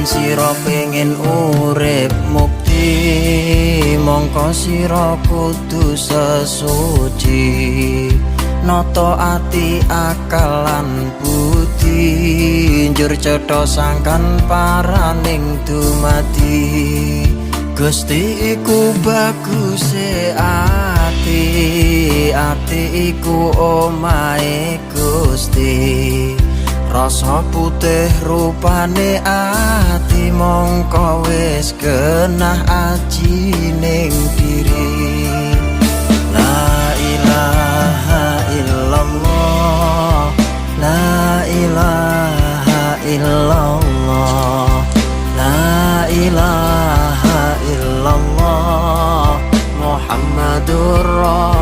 sira pengen urip mukti, mongko sira kudu sesuci. Noto ati akal lan budi, njur cetha sangkan paraning dumadi. Gusti iku baguse ati, ati iku omahe Gusti. Rasa putih rupane ati, mongko wis genah aji ning diri. La ilaha illallah, la ilaha illallah, la ilaha illallah, Muhammadur Rasulullah.